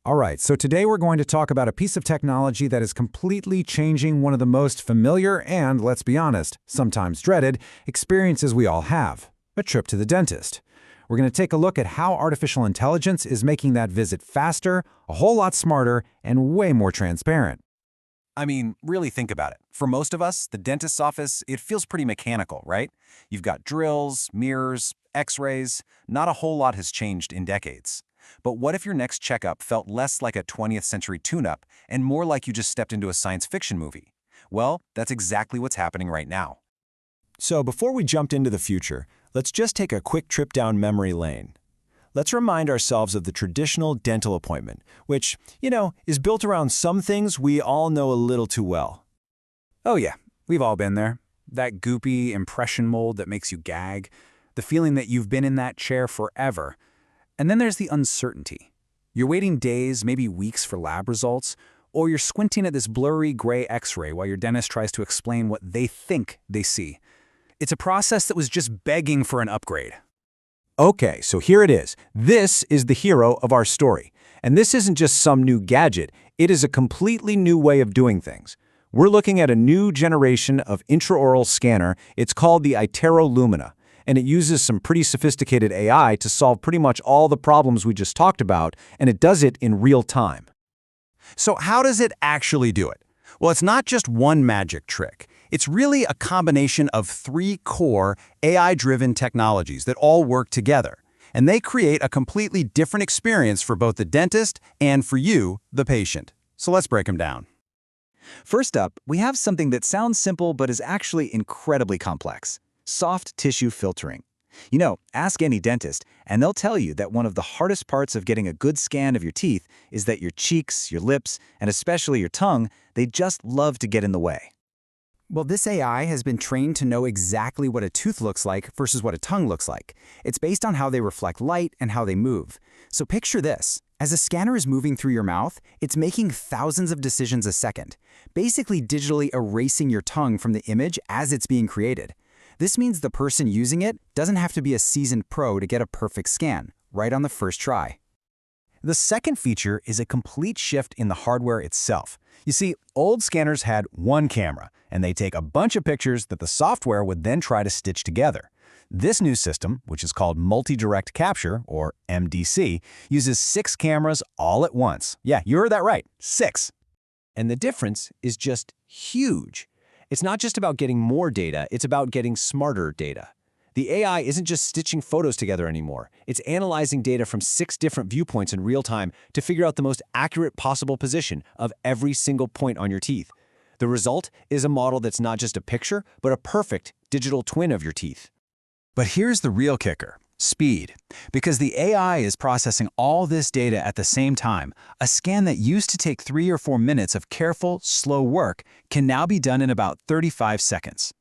All right, so today we're going to talk about a piece of technology that is completely changing one of the most familiar and, let's be honest, sometimes dreaded experiences we all have, a trip to the dentist. We're going to take a look at how artificial intelligence is making that visit faster, a whole lot smarter, and way more transparent. I mean, really think about it. For most of us, the dentist's office, it feels pretty mechanical, right? You've got drills, mirrors, x-rays. Not a whole lot has changed in decades. But what if your next checkup felt less like a 20th century tune-up and more like you just stepped into a science fiction movie? Well, that's exactly what's happening right now. So before we jump into the future, let's just take a quick trip down memory lane. Let's remind ourselves of the traditional dental appointment, which, is built around some things we all know a little too well. Oh yeah, we've all been there. That goopy impression mold that makes you gag, the feeling that you've been in that chair forever. And then there's the uncertainty. You're waiting days, maybe weeks for lab results, or you're squinting at this blurry gray x-ray while your dentist tries to explain what they think they see. It's a process that was just begging for an upgrade. Okay, so here it is. This is the hero of our story. And this isn't just some new gadget, it is a completely new way of doing things. We're looking at a new generation of intraoral scanner. It's called the iTero Lumina, and it uses some pretty sophisticated AI to solve pretty much all the problems we just talked about, and it does it in real time. So how does it actually do it? Well, it's not just one magic trick. It's really a combination of three core AI-driven technologies that all work together, and they create a completely different experience for both the dentist and for you, the patient. So let's break them down. First up, we have something that sounds simple but is actually incredibly complex: soft tissue filtering. Ask any dentist, and they'll tell you that one of the hardest parts of getting a good scan of your teeth is that your cheeks, your lips, and especially your tongue, they just love to get in the way. Well, this AI has been trained to know exactly what a tooth looks like versus what a tongue looks like. It's based on how they reflect light and how they move. So picture this. As a scanner is moving through your mouth, it's making thousands of decisions a second, basically digitally erasing your tongue from the image as it's being created. This means the person using it doesn't have to be a seasoned pro to get a perfect scan, right on the first try. The second feature is a complete shift in the hardware itself. You see, old scanners had one camera, and they take a bunch of pictures that the software would then try to stitch together. This new system, which is called multi-direct capture, or MDC, uses 6 cameras all at once. Yeah, you heard that right, 6. And the difference is just huge. It's not just about getting more data, it's about getting smarter data. The AI isn't just stitching photos together anymore. It's analyzing data from 6 different viewpoints in real time to figure out the most accurate possible position of every single point on your teeth. The result is a model that's not just a picture, but a perfect digital twin of your teeth. But here's the real kicker: speed. Because the AI is processing all this data at the same time, a scan that used to take 3 or 4 minutes of careful, slow work can now be done in about 35 seconds.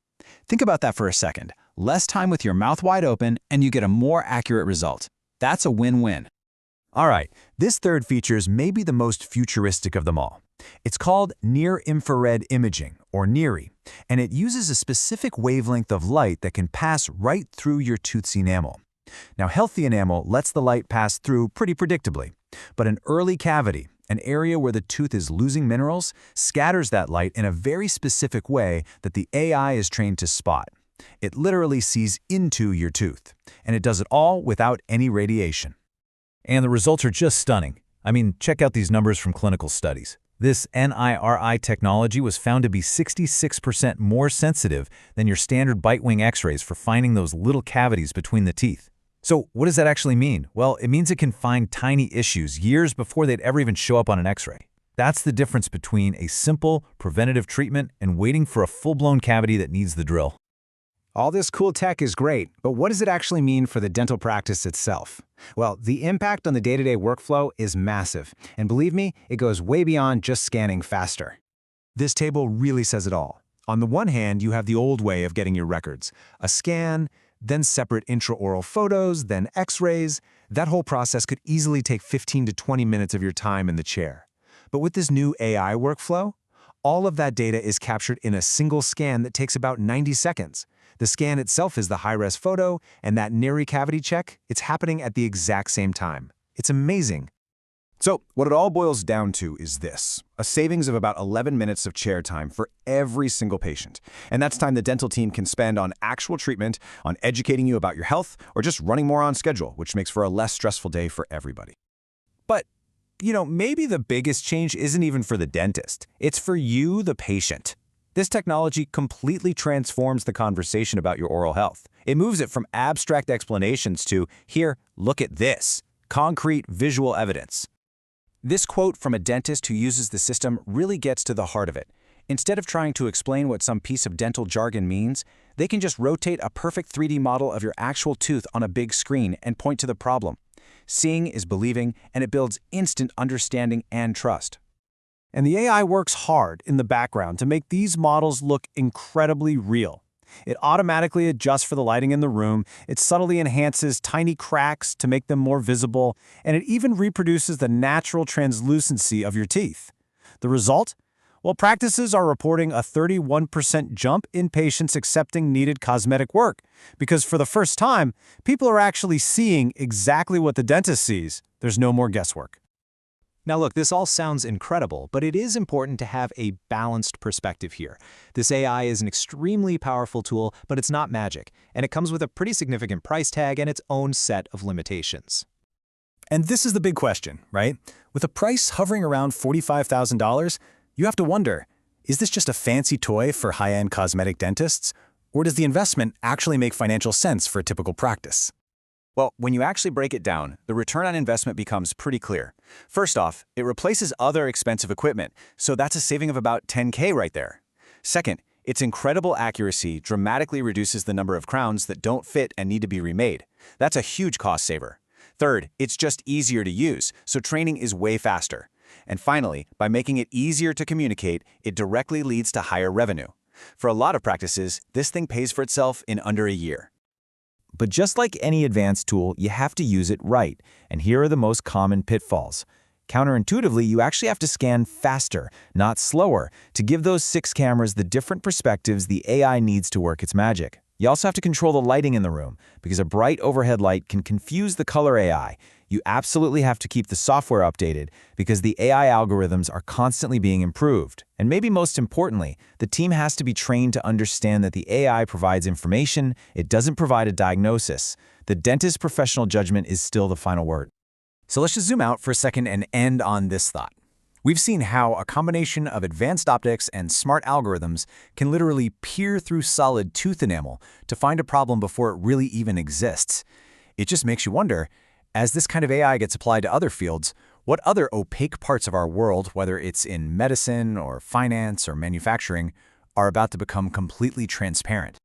Think about that for a second. Less time with your mouth wide open, and you get a more accurate result. That's a win-win. All right, this third feature is maybe the most futuristic of them all. It's called near-infrared imaging, or NIRI, and it uses a specific wavelength of light that can pass right through your tooth's enamel. Now, healthy enamel lets the light pass through pretty predictably, but an early cavity, an area where the tooth is losing minerals, scatters that light in a very specific way that the AI is trained to spot. It literally sees into your tooth, and it does it all without any radiation. And the results are just stunning. I mean, check out these numbers from clinical studies. This NIRI technology was found to be 66% more sensitive than your standard bite wing x-rays for finding those little cavities between the teeth. So what does that actually mean? Well, it means it can find tiny issues years before they'd ever even show up on an x-ray. That's the difference between a simple preventative treatment and waiting for a full-blown cavity that needs the drill. All this cool tech is great, but what does it actually mean for the dental practice itself? Well, the impact on the day-to-day workflow is massive, and believe me, it goes way beyond just scanning faster. This table really says it all. On the one hand, you have the old way of getting your records: a scan, then separate intraoral photos, then x-rays. That whole process could easily take 15 to 20 minutes of your time in the chair. But with this new AI workflow, all of that data is captured in a single scan that takes about 90 seconds. The scan itself is the high-res photo, and that NIRI cavity check, it's happening at the exact same time. It's amazing. So what it all boils down to is this: a savings of about 11 minutes of chair time for every single patient. And that's time the dental team can spend on actual treatment, on educating you about your health, or just running more on schedule, which makes for a less stressful day for everybody. But, maybe the biggest change isn't even for the dentist. It's for you, the patient. This technology completely transforms the conversation about your oral health. It moves it from abstract explanations to, here, look at this, concrete visual evidence. This quote from a dentist who uses the system really gets to the heart of it. Instead of trying to explain what some piece of dental jargon means, they can just rotate a perfect 3D model of your actual tooth on a big screen and point to the problem. Seeing is believing, and it builds instant understanding and trust. And the AI works hard in the background to make these models look incredibly real. It automatically adjusts for the lighting in the room, it subtly enhances tiny cracks to make them more visible, and it even reproduces the natural translucency of your teeth. The result? Well, practices are reporting a 31% jump in patients accepting needed cosmetic work, because for the first time, people are actually seeing exactly what the dentist sees. There's no more guesswork. Now look, this all sounds incredible, but it is important to have a balanced perspective here. This AI is an extremely powerful tool, but it's not magic, and it comes with a pretty significant price tag and its own set of limitations. And this is the big question, right? With a price hovering around $45,000, you have to wonder, is this just a fancy toy for high-end cosmetic dentists? Or does the investment actually make financial sense for a typical practice? Well, when you actually break it down, the return on investment becomes pretty clear. First off, it replaces other expensive equipment, so that's a saving of about $10K right there. Second, its incredible accuracy dramatically reduces the number of crowns that don't fit and need to be remade. That's a huge cost saver. Third, it's just easier to use, so training is way faster. And finally, by making it easier to communicate, it directly leads to higher revenue. For a lot of practices, this thing pays for itself in under a year. But just like any advanced tool, you have to use it right, and here are the most common pitfalls. Counterintuitively, you actually have to scan faster, not slower, to give those 6 cameras the different perspectives the AI needs to work its magic. You also have to control the lighting in the room, because a bright overhead light can confuse the color AI. You absolutely have to keep the software updated, because the AI algorithms are constantly being improved. And maybe most importantly, the team has to be trained to understand that the AI provides information, it doesn't provide a diagnosis. The dentist's professional judgment is still the final word. So let's just zoom out for a second and end on this thought. We've seen how a combination of advanced optics and smart algorithms can literally peer through solid tooth enamel to find a problem before it really even exists. It just makes you wonder, as this kind of AI gets applied to other fields, what other opaque parts of our world, whether it's in medicine or finance or manufacturing, are about to become completely transparent?